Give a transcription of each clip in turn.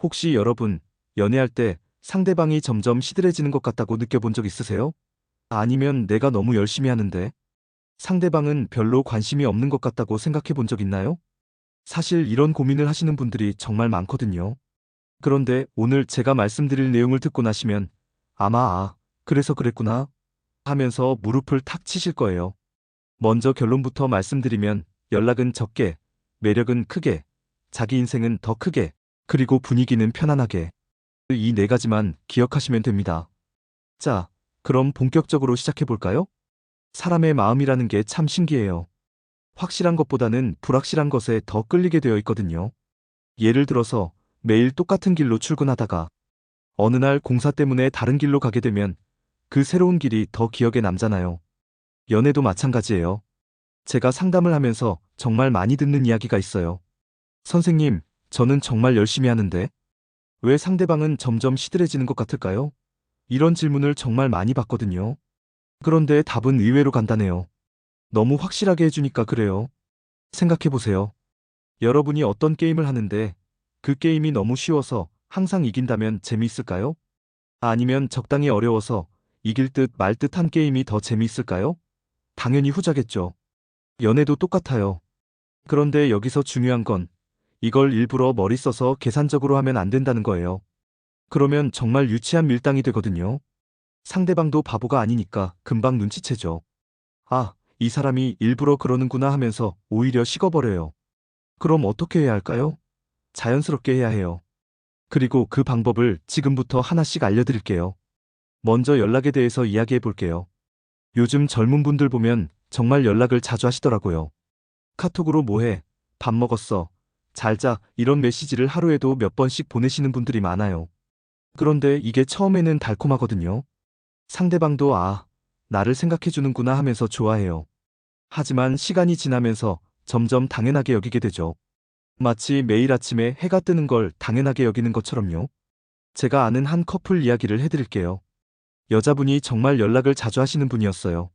혹시 여러분, 연애할 때 상대방이 점점 시들해지는 것 같다고 느껴본 적 있으세요? 아니면 내가 너무 열심히 하는데 상대방은 별로 관심이 없는 것 같다고 생각해 본 적 있나요? 사실 이런 고민을 하시는 분들이 정말 많거든요. 그런데 오늘 제가 말씀드릴 내용을 듣고 나시면 아마 그래서 그랬구나 하면서 무릎을 탁 치실 거예요. 먼저 결론부터 말씀드리면 연락은 적게, 매력은 크게, 자기 인생은 더 크게, 그리고 분위기는 편안하게. 이 네 가지만 기억하시면 됩니다. 자, 그럼 본격적으로 시작해 볼까요? 사람의 마음이라는 게 참 신기해요. 확실한 것보다는 불확실한 것에 더 끌리게 되어 있거든요. 예를 들어서 매일 똑같은 길로 출근하다가 어느 날 공사 때문에 다른 길로 가게 되면 그 새로운 길이 더 기억에 남잖아요. 연애도 마찬가지예요. 제가 상담을 하면서 정말 많이 듣는 이야기가 있어요. 선생님, 저는 정말 열심히 하는데 왜 상대방은 점점 시들해지는 것 같을까요? 이런 질문을 정말 많이 받거든요. 그런데 답은 의외로 간단해요. 너무 확실하게 해주니까 그래요. 생각해보세요. 여러분이 어떤 게임을 하는데 그 게임이 너무 쉬워서 항상 이긴다면 재미있을까요? 아니면 적당히 어려워서 이길 듯 말 듯한 게임이 더 재미있을까요? 당연히 후자겠죠. 연애도 똑같아요. 그런데 여기서 중요한 건 이걸 일부러 머리 써서 계산적으로 하면 안 된다는 거예요. 그러면 정말 유치한 밀당이 되거든요. 상대방도 바보가 아니니까 금방 눈치채죠. 아, 이 사람이 일부러 그러는구나 하면서 오히려 식어버려요. 그럼 어떻게 해야 할까요? 자연스럽게 해야 해요. 그리고 그 방법을 지금부터 하나씩 알려드릴게요. 먼저 연락에 대해서 이야기해 볼게요. 요즘 젊은 분들 보면 정말 연락을 자주 하시더라고요. 카톡으로 뭐해? 밥 먹었어? 잘 자? 이런 메시지를 하루에도 몇 번씩 보내시는 분들이 많아요. 그런데 이게 처음에는 달콤하거든요. 상대방도 나를 생각해주는구나 하면서 좋아해요. 하지만 시간이 지나면서 점점 당연하게 여기게 되죠. 마치 매일 아침에 해가 뜨는 걸 당연하게 여기는 것처럼요. 제가 아는 한 커플 이야기를 해드릴게요. 여자분이 정말 연락을 자주 하시는 분이었어요.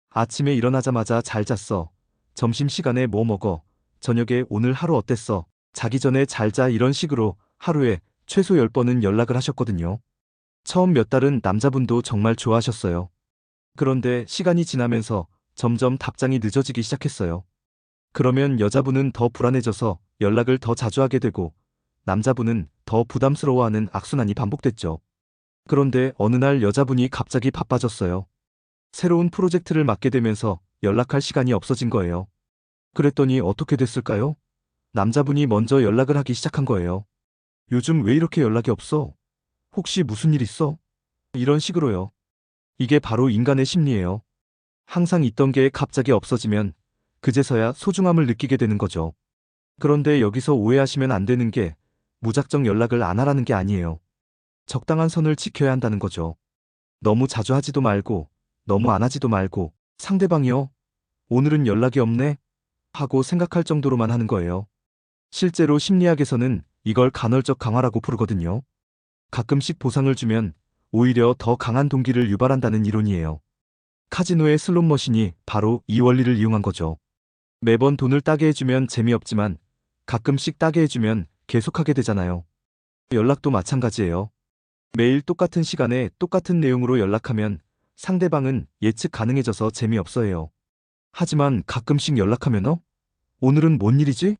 아침에 일어나자마자 잘 잤어. 점심시간에 뭐 먹어? 저녁에 오늘 하루 어땠어? 자기 전에 잘 자 이런 식으로 하루에 최소 10번은 연락을 하셨거든요. 처음 몇 달은 남자분도 정말 좋아하셨어요. 그런데 시간이 지나면서 점점 답장이 늦어지기 시작했어요. 그러면 여자분은 더 불안해져서 연락을 더 자주 하게 되고 남자분은 더 부담스러워하는 악순환이 반복됐죠. 그런데 어느 날 여자분이 갑자기 바빠졌어요. 새로운 프로젝트를 맡게 되면서 연락할 시간이 없어진 거예요. 그랬더니 어떻게 됐을까요? 남자분이 먼저 연락을 하기 시작한 거예요. 요즘 왜 이렇게 연락이 없어? 혹시 무슨 일 있어? 이런 식으로요. 이게 바로 인간의 심리예요. 항상 있던 게 갑자기 없어지면 그제서야 소중함을 느끼게 되는 거죠. 그런데 여기서 오해하시면 안 되는 게 무작정 연락을 안 하라는 게 아니에요. 적당한 선을 지켜야 한다는 거죠. 너무 자주 하지도 말고 너무 안 하지도 말고 상대방이요? 오늘은 연락이 없네? 하고 생각할 정도로만 하는 거예요. 실제로 심리학에서는 이걸 간헐적 강화라고 부르거든요. 가끔씩 보상을 주면 오히려 더 강한 동기를 유발한다는 이론이에요. 카지노의 슬롯머신이 바로 이 원리를 이용한 거죠. 매번 돈을 따게 해주면 재미없지만 가끔씩 따게 해주면 계속하게 되잖아요. 연락도 마찬가지예요. 매일 똑같은 시간에 똑같은 내용으로 연락하면 상대방은 예측 가능해져서 재미없어해요. 하지만 가끔씩 연락하면 오늘은 뭔 일이지?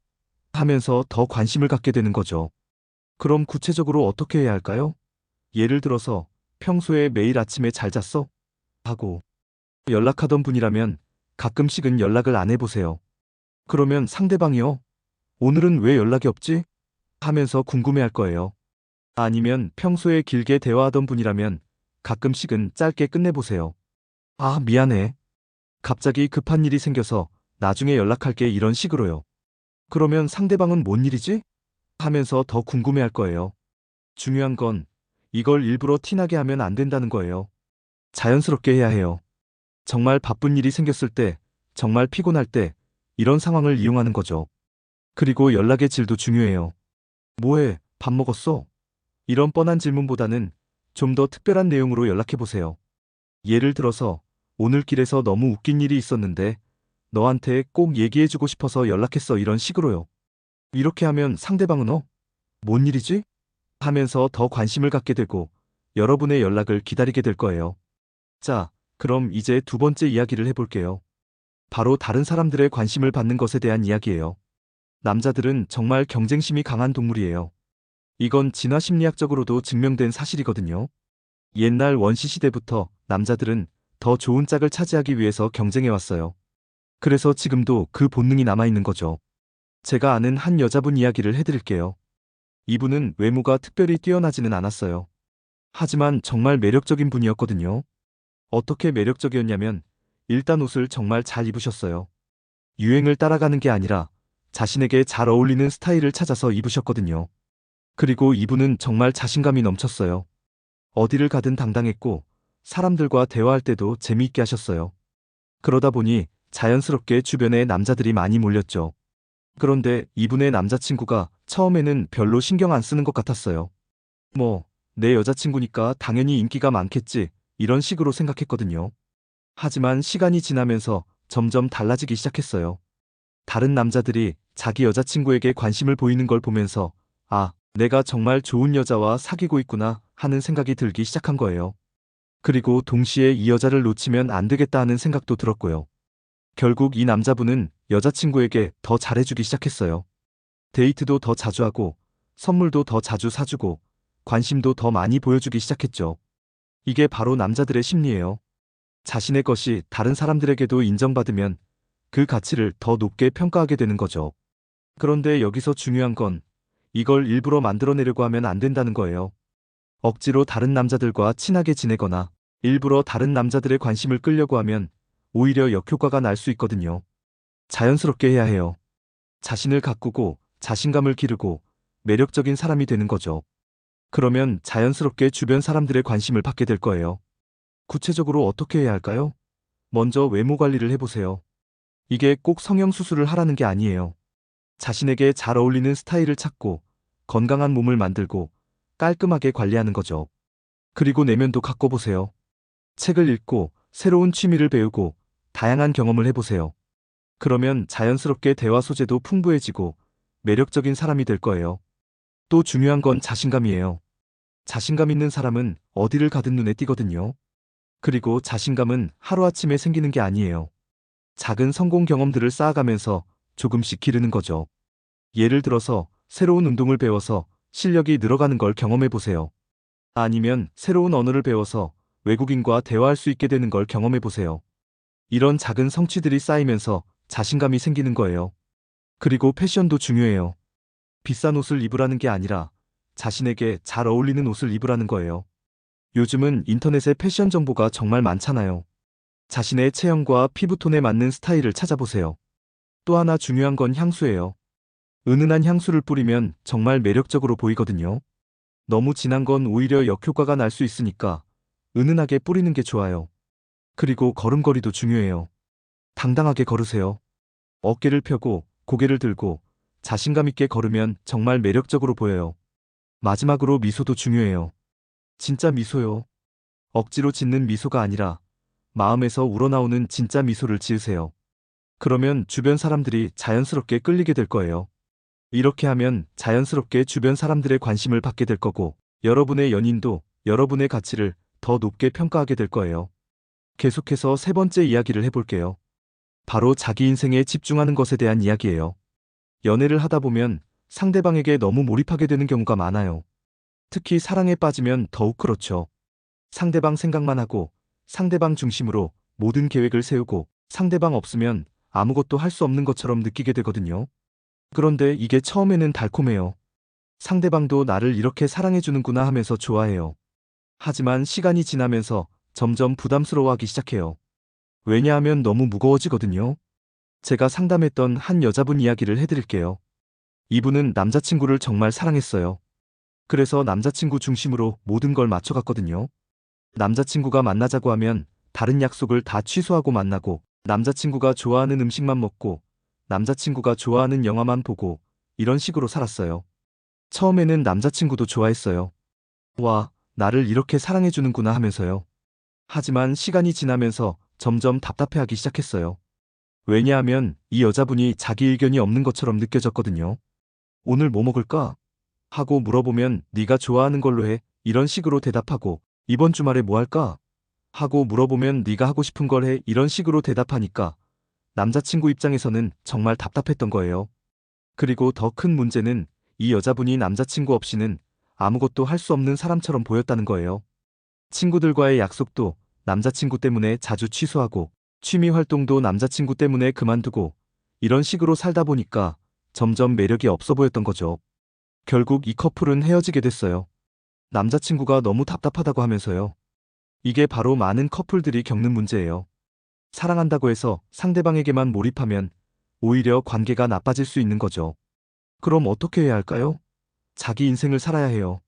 하면서 더 관심을 갖게 되는 거죠. 그럼 구체적으로 어떻게 해야 할까요? 예를 들어서 평소에 매일 아침에 잘 잤어? 하고 연락하던 분이라면 가끔씩은 연락을 안 해보세요. 그러면 상대방이요? 오늘은 왜 연락이 없지? 하면서 궁금해할 거예요. 아니면 평소에 길게 대화하던 분이라면 가끔씩은 짧게 끝내보세요. 미안해. 갑자기 급한 일이 생겨서 나중에 연락할게 이런 식으로요. 그러면 상대방은 뭔 일이지? 하면서 더 궁금해할 거예요. 중요한 건 이걸 일부러 티나게 하면 안 된다는 거예요. 자연스럽게 해야 해요. 정말 바쁜 일이 생겼을 때, 정말 피곤할 때 이런 상황을 이용하는 거죠. 그리고 연락의 질도 중요해요. 뭐해? 밥 먹었어? 이런 뻔한 질문보다는 좀 더 특별한 내용으로 연락해보세요. 예를 들어서 오늘 길에서 너무 웃긴 일이 있었는데 너한테 꼭 얘기해주고 싶어서 연락했어 이런 식으로요. 이렇게 하면 상대방은 뭔 일이지? 하면서 더 관심을 갖게 되고 여러분의 연락을 기다리게 될 거예요. 자, 그럼 이제 두 번째 이야기를 해볼게요. 바로 다른 사람들의 관심을 받는 것에 대한 이야기예요. 남자들은 정말 경쟁심이 강한 동물이에요. 이건 진화 심리학적으로도 증명된 사실이거든요. 옛날 원시 시대부터 남자들은 더 좋은 짝을 차지하기 위해서 경쟁해왔어요. 그래서 지금도 그 본능이 남아있는 거죠. 제가 아는 한 여자분 이야기를 해드릴게요. 이분은 외모가 특별히 뛰어나지는 않았어요. 하지만 정말 매력적인 분이었거든요. 어떻게 매력적이었냐면 일단 옷을 정말 잘 입으셨어요. 유행을 따라가는 게 아니라 자신에게 잘 어울리는 스타일을 찾아서 입으셨거든요. 그리고 이분은 정말 자신감이 넘쳤어요. 어디를 가든 당당했고 사람들과 대화할 때도 재미있게 하셨어요. 그러다 보니 자연스럽게 주변에 남자들이 많이 몰렸죠. 그런데 이분의 남자친구가 처음에는 별로 신경 안 쓰는 것 같았어요. 뭐, 내 여자친구니까 당연히 인기가 많겠지, 이런 식으로 생각했거든요. 하지만 시간이 지나면서 점점 달라지기 시작했어요. 다른 남자들이 자기 여자친구에게 관심을 보이는 걸 보면서, 아, 내가 정말 좋은 여자와 사귀고 있구나 하는 생각이 들기 시작한 거예요. 그리고 동시에 이 여자를 놓치면 안 되겠다 하는 생각도 들었고요. 결국 이 남자분은 여자친구에게 더 잘해주기 시작했어요. 데이트도 더 자주 하고, 선물도 더 자주 사주고, 관심도 더 많이 보여주기 시작했죠. 이게 바로 남자들의 심리예요. 자신의 것이 다른 사람들에게도 인정받으면 그 가치를 더 높게 평가하게 되는 거죠. 그런데 여기서 중요한 건 이걸 일부러 만들어내려고 하면 안 된다는 거예요. 억지로 다른 남자들과 친하게 지내거나 일부러 다른 남자들의 관심을 끌려고 하면 오히려 역효과가 날 수 있거든요. 자연스럽게 해야 해요. 자신을 가꾸고 자신감을 기르고 매력적인 사람이 되는 거죠. 그러면 자연스럽게 주변 사람들의 관심을 받게 될 거예요. 구체적으로 어떻게 해야 할까요? 먼저 외모 관리를 해보세요. 이게 꼭 성형수술을 하라는 게 아니에요. 자신에게 잘 어울리는 스타일을 찾고 건강한 몸을 만들고 깔끔하게 관리하는 거죠. 그리고 내면도 가꿔보세요. 책을 읽고 새로운 취미를 배우고 다양한 경험을 해보세요. 그러면 자연스럽게 대화 소재도 풍부해지고 매력적인 사람이 될 거예요. 또 중요한 건 자신감이에요. 자신감 있는 사람은 어디를 가든 눈에 띄거든요. 그리고 자신감은 하루아침에 생기는 게 아니에요. 작은 성공 경험들을 쌓아가면서 조금씩 기르는 거죠. 예를 들어서 새로운 운동을 배워서 실력이 늘어가는 걸 경험해 보세요. 아니면 새로운 언어를 배워서 외국인과 대화할 수 있게 되는 걸 경험해 보세요. 이런 작은 성취들이 쌓이면서 자신감이 생기는 거예요. 그리고 패션도 중요해요. 비싼 옷을 입으라는 게 아니라 자신에게 잘 어울리는 옷을 입으라는 거예요. 요즘은 인터넷에 패션 정보가 정말 많잖아요. 자신의 체형과 피부톤에 맞는 스타일을 찾아보세요. 또 하나 중요한 건 향수예요. 은은한 향수를 뿌리면 정말 매력적으로 보이거든요. 너무 진한 건 오히려 역효과가 날 수 있으니까 은은하게 뿌리는 게 좋아요. 그리고 걸음걸이도 중요해요. 당당하게 걸으세요. 어깨를 펴고 고개를 들고 자신감 있게 걸으면 정말 매력적으로 보여요. 마지막으로 미소도 중요해요. 진짜 미소요. 억지로 짓는 미소가 아니라 마음에서 우러나오는 진짜 미소를 지으세요. 그러면 주변 사람들이 자연스럽게 끌리게 될 거예요. 이렇게 하면 자연스럽게 주변 사람들의 관심을 받게 될 거고, 여러분의 연인도 여러분의 가치를 더 높게 평가하게 될 거예요. 계속해서 세 번째 이야기를 해볼게요. 바로 자기 인생에 집중하는 것에 대한 이야기예요. 연애를 하다 보면 상대방에게 너무 몰입하게 되는 경우가 많아요. 특히 사랑에 빠지면 더욱 그렇죠. 상대방 생각만 하고 상대방 중심으로 모든 계획을 세우고 상대방 없으면 아무것도 할 수 없는 것처럼 느끼게 되거든요. 그런데 이게 처음에는 달콤해요. 상대방도 나를 이렇게 사랑해주는구나 하면서 좋아해요. 하지만 시간이 지나면서 점점 부담스러워하기 시작해요. 왜냐하면 너무 무거워지거든요. 제가 상담했던 한 여자분 이야기를 해드릴게요. 이분은 남자친구를 정말 사랑했어요. 그래서 남자친구 중심으로 모든 걸 맞춰갔거든요. 남자친구가 만나자고 하면 다른 약속을 다 취소하고 만나고, 남자친구가 좋아하는 음식만 먹고, 남자친구가 좋아하는 영화만 보고, 이런 식으로 살았어요. 처음에는 남자친구도 좋아했어요. 와, 나를 이렇게 사랑해주는구나 하면서요. 하지만 시간이 지나면서 점점 답답해하기 시작했어요. 왜냐하면 이 여자분이 자기 의견이 없는 것처럼 느껴졌거든요. 오늘 뭐 먹을까? 하고 물어보면 네가 좋아하는 걸로 해. 이런 식으로 대답하고 이번 주말에 뭐 할까? 하고 물어보면 네가 하고 싶은 걸 해. 이런 식으로 대답하니까 남자친구 입장에서는 정말 답답했던 거예요. 그리고 더 큰 문제는 이 여자분이 남자친구 없이는 아무것도 할 수 없는 사람처럼 보였다는 거예요. 친구들과의 약속도 남자친구 때문에 자주 취소하고 취미 활동도 남자친구 때문에 그만두고 이런 식으로 살다 보니까 점점 매력이 없어 보였던 거죠. 결국 이 커플은 헤어지게 됐어요. 남자친구가 너무 답답하다고 하면서요. 이게 바로 많은 커플들이 겪는 문제예요. 사랑한다고 해서 상대방에게만 몰입하면 오히려 관계가 나빠질 수 있는 거죠. 그럼 어떻게 해야 할까요? 자기 인생을 살아야 해요.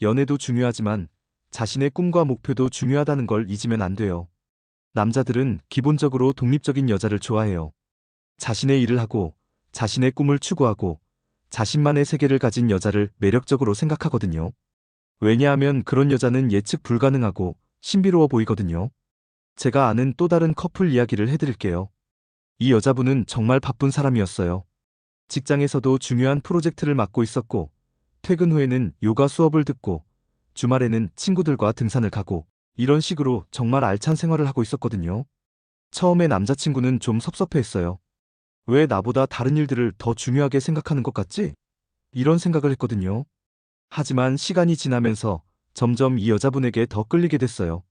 연애도 중요하지만 자신의 꿈과 목표도 중요하다는 걸 잊으면 안 돼요. 남자들은 기본적으로 독립적인 여자를 좋아해요. 자신의 일을 하고 자신의 꿈을 추구하고 자신만의 세계를 가진 여자를 매력적으로 생각하거든요. 왜냐하면 그런 여자는 예측 불가능하고 신비로워 보이거든요. 제가 아는 또 다른 커플 이야기를 해드릴게요. 이 여자분은 정말 바쁜 사람이었어요. 직장에서도 중요한 프로젝트를 맡고 있었고, 퇴근 후에는 요가 수업을 듣고, 주말에는 친구들과 등산을 가고, 이런 식으로 정말 알찬 생활을 하고 있었거든요. 처음에 남자친구는 좀 섭섭해했어요. 왜 나보다 다른 일들을 더 중요하게 생각하는 것 같지? 이런 생각을 했거든요. 하지만 시간이 지나면서 점점 이 여자분에게 더 끌리게 됐어요.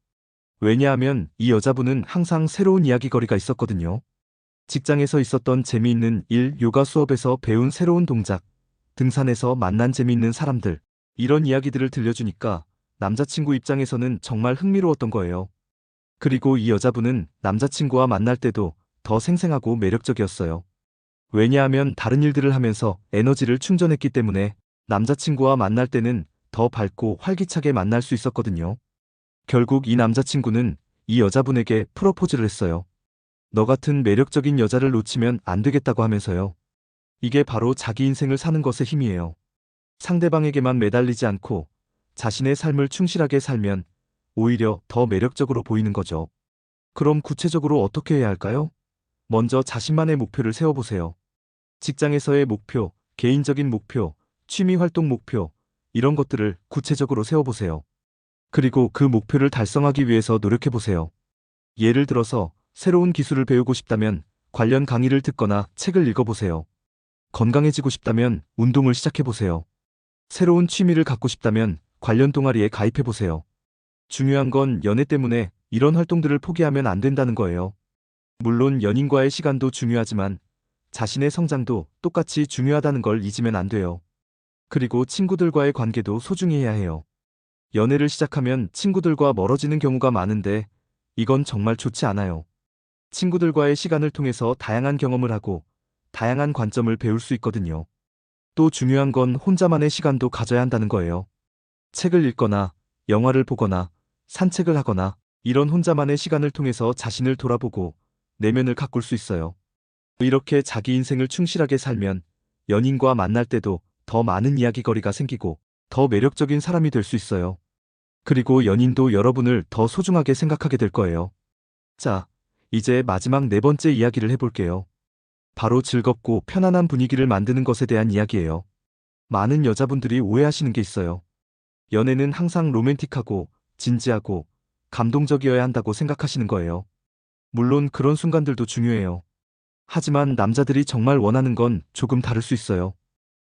왜냐하면 이 여자분은 항상 새로운 이야기거리가 있었거든요. 직장에서 있었던 재미있는 일, 요가 수업에서 배운 새로운 동작, 등산에서 만난 재미있는 사람들, 이런 이야기들을 들려주니까 남자친구 입장에서는 정말 흥미로웠던 거예요. 그리고 이 여자분은 남자친구와 만날 때도 더 생생하고 매력적이었어요. 왜냐하면 다른 일들을 하면서 에너지를 충전했기 때문에 남자친구와 만날 때는 더 밝고 활기차게 만날 수 있었거든요. 결국 이 남자친구는 이 여자분에게 프로포즈를 했어요. 너 같은 매력적인 여자를 놓치면 안 되겠다고 하면서요. 이게 바로 자기 인생을 사는 것의 힘이에요. 상대방에게만 매달리지 않고 자신의 삶을 충실하게 살면 오히려 더 매력적으로 보이는 거죠. 그럼 구체적으로 어떻게 해야 할까요? 먼저 자신만의 목표를 세워보세요. 직장에서의 목표, 개인적인 목표, 취미 활동 목표, 이런 것들을 구체적으로 세워보세요. 그리고 그 목표를 달성하기 위해서 노력해보세요. 예를 들어서 새로운 기술을 배우고 싶다면 관련 강의를 듣거나 책을 읽어보세요. 건강해지고 싶다면 운동을 시작해보세요. 새로운 취미를 갖고 싶다면 관련 동아리에 가입해보세요. 중요한 건 연애 때문에 이런 활동들을 포기하면 안 된다는 거예요. 물론 연인과의 시간도 중요하지만 자신의 성장도 똑같이 중요하다는 걸 잊으면 안 돼요. 그리고 친구들과의 관계도 소중히 해야 해요. 연애를 시작하면 친구들과 멀어지는 경우가 많은데 이건 정말 좋지 않아요. 친구들과의 시간을 통해서 다양한 경험을 하고 다양한 관점을 배울 수 있거든요. 또 중요한 건 혼자만의 시간도 가져야 한다는 거예요. 책을 읽거나 영화를 보거나 산책을 하거나 이런 혼자만의 시간을 통해서 자신을 돌아보고 내면을 가꿀 수 있어요. 이렇게 자기 인생을 충실하게 살면 연인과 만날 때도 더 많은 이야기거리가 생기고 더 매력적인 사람이 될 수 있어요. 그리고 연인도 여러분을 더 소중하게 생각하게 될 거예요. 자, 이제 마지막 네 번째 이야기를 해볼게요. 바로 즐겁고 편안한 분위기를 만드는 것에 대한 이야기예요. 많은 여자분들이 오해하시는 게 있어요. 연애는 항상 로맨틱하고 진지하고 감동적이어야 한다고 생각하시는 거예요. 물론 그런 순간들도 중요해요. 하지만 남자들이 정말 원하는 건 조금 다를 수 있어요.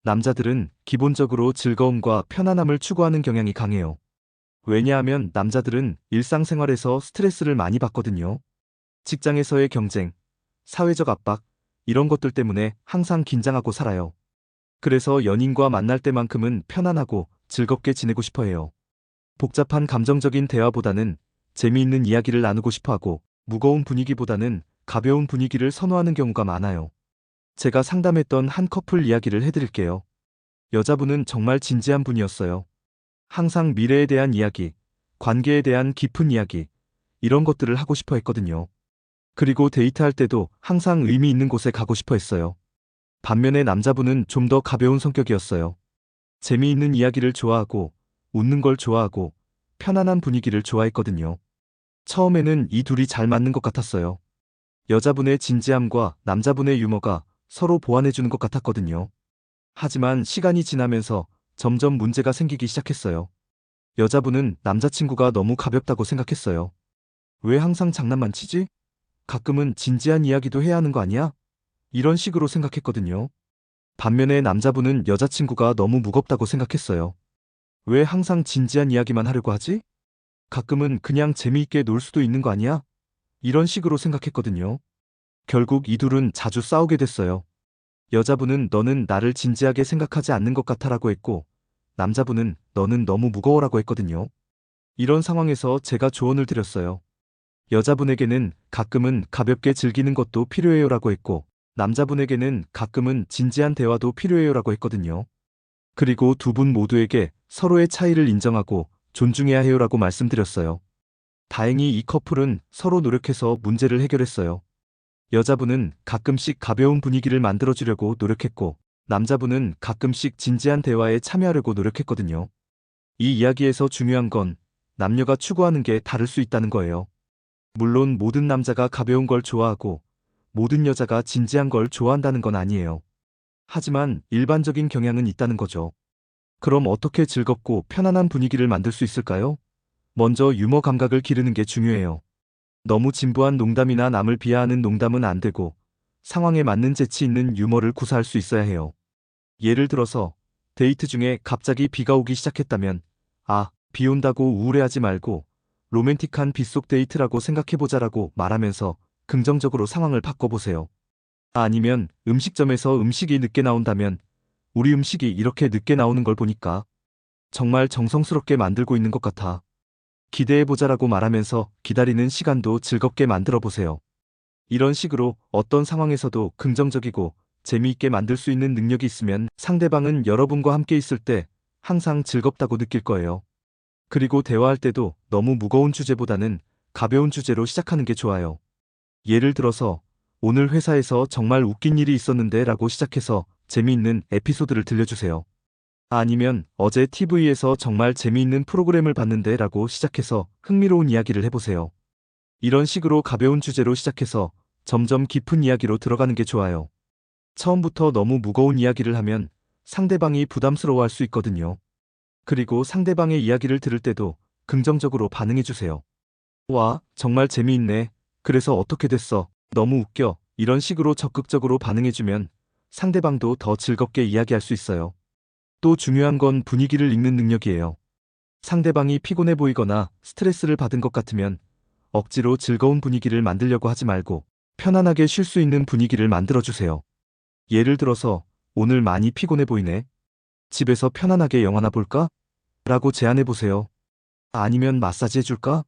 남자들은 기본적으로 즐거움과 편안함을 추구하는 경향이 강해요. 왜냐하면 남자들은 일상생활에서 스트레스를 많이 받거든요. 직장에서의 경쟁, 사회적 압박, 이런 것들 때문에 항상 긴장하고 살아요. 그래서 연인과 만날 때만큼은 편안하고 즐겁게 지내고 싶어 해요. 복잡한 감정적인 대화보다는 재미있는 이야기를 나누고 싶어 하고 무거운 분위기보다는 가벼운 분위기를 선호하는 경우가 많아요. 제가 상담했던 한 커플 이야기를 해드릴게요. 여자분은 정말 진지한 분이었어요. 항상 미래에 대한 이야기, 관계에 대한 깊은 이야기, 이런 것들을 하고 싶어 했거든요. 그리고 데이트할 때도 항상 의미 있는 곳에 가고 싶어 했어요. 반면에 남자분은 좀 더 가벼운 성격이었어요. 재미있는 이야기를 좋아하고, 웃는 걸 좋아하고, 편안한 분위기를 좋아했거든요. 처음에는 이 둘이 잘 맞는 것 같았어요. 여자분의 진지함과 남자분의 유머가 서로 보완해주는 것 같았거든요. 하지만 시간이 지나면서 점점 문제가 생기기 시작했어요. 여자분은 남자친구가 너무 가볍다고 생각했어요. 왜 항상 장난만 치지? 가끔은 진지한 이야기도 해야 하는 거 아니야? 이런 식으로 생각했거든요. 반면에 남자분은 여자친구가 너무 무겁다고 생각했어요. 왜 항상 진지한 이야기만 하려고 하지? 가끔은 그냥 재미있게 놀 수도 있는 거 아니야? 이런 식으로 생각했거든요. 결국 이 둘은 자주 싸우게 됐어요. 여자분은 너는 나를 진지하게 생각하지 않는 것 같아라고 했고, 남자분은 너는 너무 무거워라고 했거든요. 이런 상황에서 제가 조언을 드렸어요. 여자분에게는 가끔은 가볍게 즐기는 것도 필요해요라고 했고, 남자분에게는 가끔은 진지한 대화도 필요해요라고 했거든요. 그리고 두 분 모두에게 서로의 차이를 인정하고 존중해야 해요라고 말씀드렸어요. 다행히 이 커플은 서로 노력해서 문제를 해결했어요. 여자분은 가끔씩 가벼운 분위기를 만들어주려고 노력했고, 남자분은 가끔씩 진지한 대화에 참여하려고 노력했거든요. 이 이야기에서 중요한 건 남녀가 추구하는 게 다를 수 있다는 거예요. 물론 모든 남자가 가벼운 걸 좋아하고 모든 여자가 진지한 걸 좋아한다는 건 아니에요. 하지만 일반적인 경향은 있다는 거죠. 그럼 어떻게 즐겁고 편안한 분위기를 만들 수 있을까요? 먼저 유머 감각을 기르는 게 중요해요. 너무 진부한 농담이나 남을 비하하는 농담은 안 되고 상황에 맞는 재치 있는 유머를 구사할 수 있어야 해요. 예를 들어서 데이트 중에 갑자기 비가 오기 시작했다면 아, 비 온다고 우울해하지 말고 로맨틱한 빗속 데이트라고 생각해보자라고 말하면서 긍정적으로 상황을 바꿔보세요. 아니면 음식점에서 음식이 늦게 나온다면 우리 음식이 이렇게 늦게 나오는 걸 보니까 정말 정성스럽게 만들고 있는 것 같아. 기대해보자라고 말하면서 기다리는 시간도 즐겁게 만들어 보세요. 이런 식으로 어떤 상황에서도 긍정적이고 재미있게 만들 수 있는 능력이 있으면 상대방은 여러분과 함께 있을 때 항상 즐겁다고 느낄 거예요. 그리고 대화할 때도 너무 무거운 주제보다는 가벼운 주제로 시작하는 게 좋아요. 예를 들어서 오늘 회사에서 정말 웃긴 일이 있었는데 라고 시작해서 재미있는 에피소드를 들려주세요. 아니면 어제 TV에서 정말 재미있는 프로그램을 봤는데 라고 시작해서 흥미로운 이야기를 해보세요. 이런 식으로 가벼운 주제로 시작해서 점점 깊은 이야기로 들어가는 게 좋아요. 처음부터 너무 무거운 이야기를 하면 상대방이 부담스러워할 수 있거든요. 그리고 상대방의 이야기를 들을 때도 긍정적으로 반응해주세요. 와, 정말 재미있네. 그래서 어떻게 됐어? 너무 웃겨. 이런 식으로 적극적으로 반응해주면 상대방도 더 즐겁게 이야기할 수 있어요. 또 중요한 건 분위기를 읽는 능력이에요. 상대방이 피곤해 보이거나 스트레스를 받은 것 같으면 억지로 즐거운 분위기를 만들려고 하지 말고 편안하게 쉴 수 있는 분위기를 만들어주세요. 예를 들어서 오늘 많이 피곤해 보이네. 집에서 편안하게 영화나 볼까? 라고 제안해보세요. 아니면 마사지 해줄까?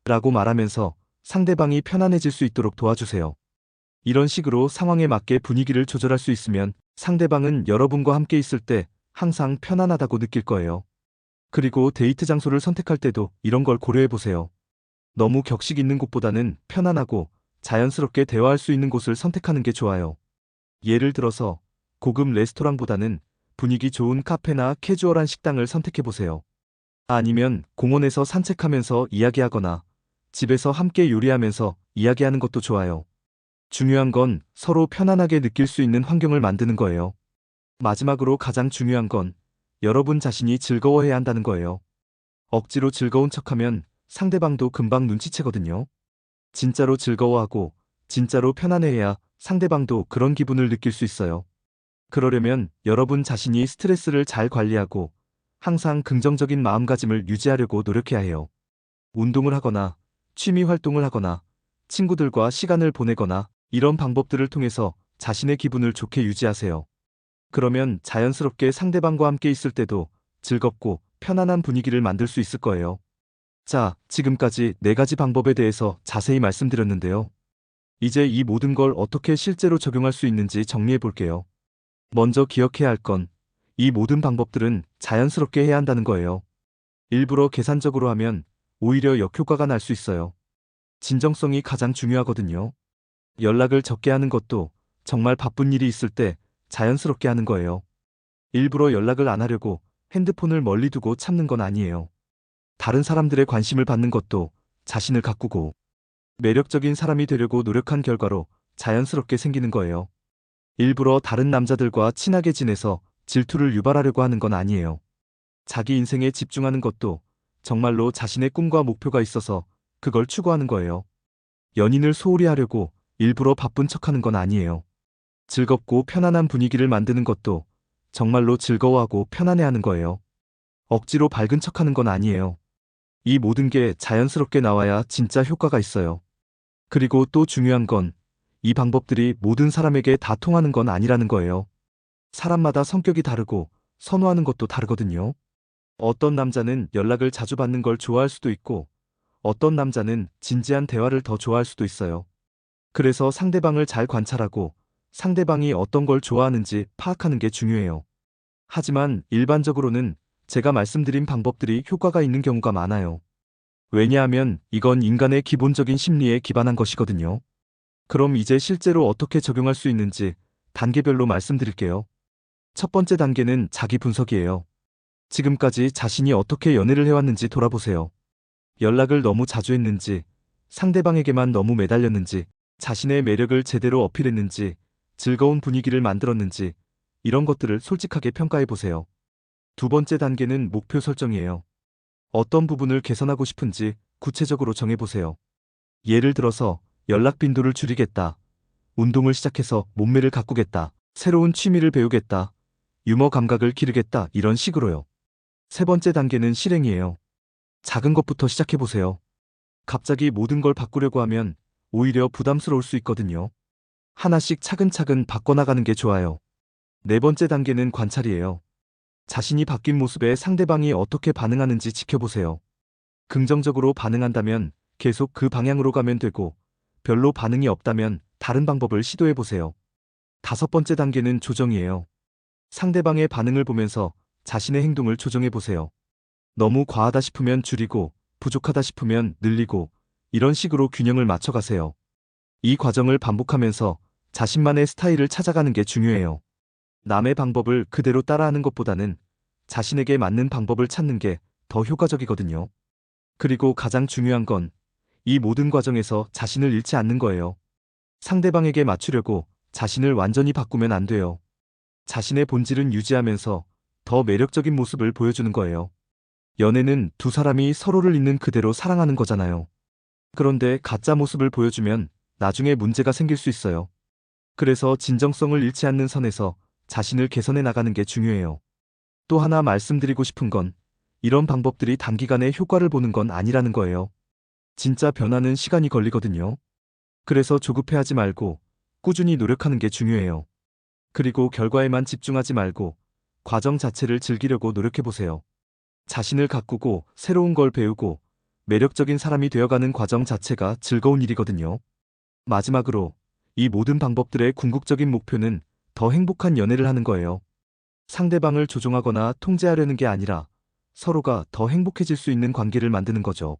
라고 말하면서 상대방이 편안해질 수 있도록 도와주세요. 이런 식으로 상황에 맞게 분위기를 조절할 수 있으면 상대방은 여러분과 함께 있을 때 항상 편안하다고 느낄 거예요. 그리고 데이트 장소를 선택할 때도 이런 걸 고려해보세요. 너무 격식 있는 곳보다는 편안하고 자연스럽게 대화할 수 있는 곳을 선택하는 게 좋아요. 예를 들어서 고급 레스토랑보다는 분위기 좋은 카페나 캐주얼한 식당을 선택해보세요. 아니면 공원에서 산책하면서 이야기하거나 집에서 함께 요리하면서 이야기하는 것도 좋아요. 중요한 건 서로 편안하게 느낄 수 있는 환경을 만드는 거예요. 마지막으로 가장 중요한 건 여러분 자신이 즐거워해야 한다는 거예요. 억지로 즐거운 척하면 상대방도 금방 눈치채거든요. 진짜로 즐거워하고 진짜로 편안해야 상대방도 그런 기분을 느낄 수 있어요. 그러려면 여러분 자신이 스트레스를 잘 관리하고 항상 긍정적인 마음가짐을 유지하려고 노력해야 해요. 운동을 하거나 취미 활동을 하거나 친구들과 시간을 보내거나 이런 방법들을 통해서 자신의 기분을 좋게 유지하세요. 그러면 자연스럽게 상대방과 함께 있을 때도 즐겁고 편안한 분위기를 만들 수 있을 거예요. 자, 지금까지 4가지 방법에 대해서 자세히 말씀드렸는데요. 이제 이 모든 걸 어떻게 실제로 적용할 수 있는지 정리해 볼게요. 먼저 기억해야 할 건 이 모든 방법들은 자연스럽게 해야 한다는 거예요. 일부러 계산적으로 하면 오히려 역효과가 날 수 있어요. 진정성이 가장 중요하거든요. 연락을 적게 하는 것도 정말 바쁜 일이 있을 때 자연스럽게 하는 거예요. 일부러 연락을 안 하려고 핸드폰을 멀리 두고 참는 건 아니에요. 다른 사람들의 관심을 받는 것도 자신을 가꾸고 매력적인 사람이 되려고 노력한 결과로 자연스럽게 생기는 거예요. 일부러 다른 남자들과 친하게 지내서 질투를 유발하려고 하는 건 아니에요. 자기 인생에 집중하는 것도 정말로 자신의 꿈과 목표가 있어서 그걸 추구하는 거예요. 연인을 소홀히 하려고 일부러 바쁜 척하는 건 아니에요. 즐겁고 편안한 분위기를 만드는 것도 정말로 즐거워하고 편안해하는 거예요. 억지로 밝은 척하는 건 아니에요. 이 모든 게 자연스럽게 나와야 진짜 효과가 있어요. 그리고 또 중요한 건 이 방법들이 모든 사람에게 다 통하는 건 아니라는 거예요. 사람마다 성격이 다르고 선호하는 것도 다르거든요. 어떤 남자는 연락을 자주 받는 걸 좋아할 수도 있고, 어떤 남자는 진지한 대화를 더 좋아할 수도 있어요. 그래서 상대방을 잘 관찰하고 상대방이 어떤 걸 좋아하는지 파악하는 게 중요해요. 하지만 일반적으로는 제가 말씀드린 방법들이 효과가 있는 경우가 많아요. 왜냐하면 이건 인간의 기본적인 심리에 기반한 것이거든요. 그럼 이제 실제로 어떻게 적용할 수 있는지 단계별로 말씀드릴게요. 첫 번째 단계는 자기 분석이에요. 지금까지 자신이 어떻게 연애를 해왔는지 돌아보세요. 연락을 너무 자주 했는지, 상대방에게만 너무 매달렸는지, 자신의 매력을 제대로 어필했는지, 즐거운 분위기를 만들었는지, 이런 것들을 솔직하게 평가해보세요. 두 번째 단계는 목표 설정이에요. 어떤 부분을 개선하고 싶은지 구체적으로 정해보세요. 예를 들어서 연락 빈도를 줄이겠다, 운동을 시작해서 몸매를 가꾸겠다, 새로운 취미를 배우겠다, 유머 감각을 기르겠다, 이런 식으로요. 세 번째 단계는 실행이에요. 작은 것부터 시작해보세요. 갑자기 모든 걸 바꾸려고 하면 오히려 부담스러울 수 있거든요. 하나씩 차근차근 바꿔나가는 게 좋아요. 네 번째 단계는 관찰이에요. 자신이 바뀐 모습에 상대방이 어떻게 반응하는지 지켜보세요. 긍정적으로 반응한다면 계속 그 방향으로 가면 되고, 별로 반응이 없다면 다른 방법을 시도해보세요. 다섯 번째 단계는 조정이에요. 상대방의 반응을 보면서 자신의 행동을 조정해보세요. 너무 과하다 싶으면 줄이고, 부족하다 싶으면 늘리고, 이런 식으로 균형을 맞춰가세요. 이 과정을 반복하면서 자신만의 스타일을 찾아가는 게 중요해요. 남의 방법을 그대로 따라하는 것보다는 자신에게 맞는 방법을 찾는 게 더 효과적이거든요. 그리고 가장 중요한 건 이 모든 과정에서 자신을 잃지 않는 거예요. 상대방에게 맞추려고 자신을 완전히 바꾸면 안 돼요. 자신의 본질은 유지하면서 더 매력적인 모습을 보여주는 거예요. 연애는 두 사람이 서로를 있는 그대로 사랑하는 거잖아요. 그런데 가짜 모습을 보여주면 나중에 문제가 생길 수 있어요. 그래서 진정성을 잃지 않는 선에서 자신을 개선해 나가는 게 중요해요. 또 하나 말씀드리고 싶은 건 이런 방법들이 단기간에 효과를 보는 건 아니라는 거예요. 진짜 변화는 시간이 걸리거든요. 그래서 조급해하지 말고 꾸준히 노력하는 게 중요해요. 그리고 결과에만 집중하지 말고 과정 자체를 즐기려고 노력해보세요. 자신을 가꾸고 새로운 걸 배우고 매력적인 사람이 되어가는 과정 자체가 즐거운 일이거든요. 마지막으로 이 모든 방법들의 궁극적인 목표는 더 행복한 연애를 하는 거예요. 상대방을 조종하거나 통제하려는 게 아니라 서로가 더 행복해질 수 있는 관계를 만드는 거죠.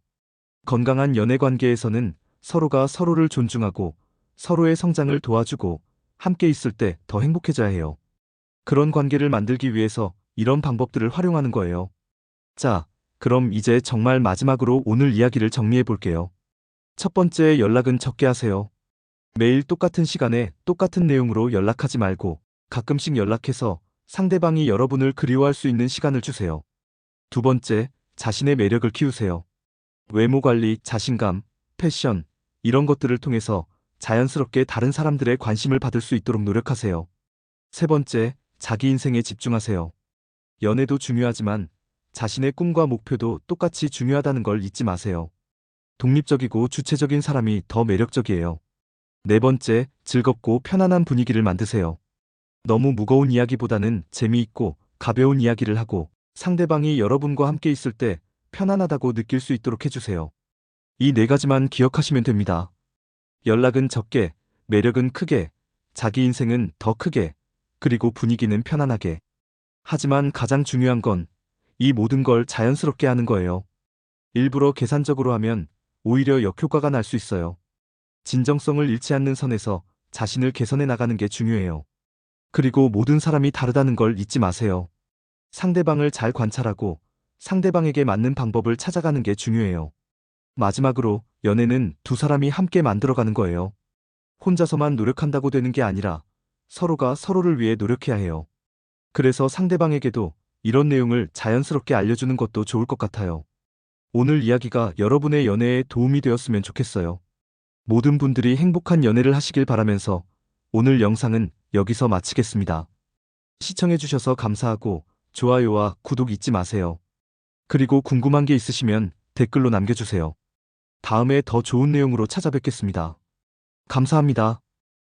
건강한 연애 관계에서는 서로가 서로를 존중하고 서로의 성장을 도와주고 함께 있을 때 더 행복해져야 해요. 그런 관계를 만들기 위해서 이런 방법들을 활용하는 거예요. 자, 그럼 이제 정말 마지막으로 오늘 이야기를 정리해 볼게요. 첫 번째, 연락은 적게 하세요. 매일 똑같은 시간에 똑같은 내용으로 연락하지 말고 가끔씩 연락해서 상대방이 여러분을 그리워할 수 있는 시간을 주세요. 두 번째, 자신의 매력을 키우세요. 외모 관리, 자신감, 패션, 이런 것들을 통해서 자연스럽게 다른 사람들의 관심을 받을 수 있도록 노력하세요. 세 번째, 자기 인생에 집중하세요. 연애도 중요하지만 자신의 꿈과 목표도 똑같이 중요하다는 걸 잊지 마세요. 독립적이고 주체적인 사람이 더 매력적이에요. 네 번째, 즐겁고 편안한 분위기를 만드세요. 너무 무거운 이야기보다는 재미있고 가벼운 이야기를 하고 상대방이 여러분과 함께 있을 때 편안하다고 느낄 수 있도록 해주세요. 이 네 가지만 기억하시면 됩니다. 연락은 적게, 매력은 크게, 자기 인생은 더 크게, 그리고 분위기는 편안하게. 하지만 가장 중요한 건 이 모든 걸 자연스럽게 하는 거예요. 일부러 계산적으로 하면 오히려 역효과가 날 수 있어요. 진정성을 잃지 않는 선에서 자신을 개선해 나가는 게 중요해요. 그리고 모든 사람이 다르다는 걸 잊지 마세요. 상대방을 잘 관찰하고 상대방에게 맞는 방법을 찾아가는 게 중요해요. 마지막으로 연애는 두 사람이 함께 만들어가는 거예요. 혼자서만 노력한다고 되는 게 아니라 서로가 서로를 위해 노력해야 해요. 그래서 상대방에게도 이런 내용을 자연스럽게 알려주는 것도 좋을 것 같아요. 오늘 이야기가 여러분의 연애에 도움이 되었으면 좋겠어요. 모든 분들이 행복한 연애를 하시길 바라면서 오늘 영상은 여기서 마치겠습니다. 시청해주셔서 감사하고 좋아요와 구독 잊지 마세요. 그리고 궁금한 게 있으시면 댓글로 남겨주세요. 다음에 더 좋은 내용으로 찾아뵙겠습니다. 감사합니다.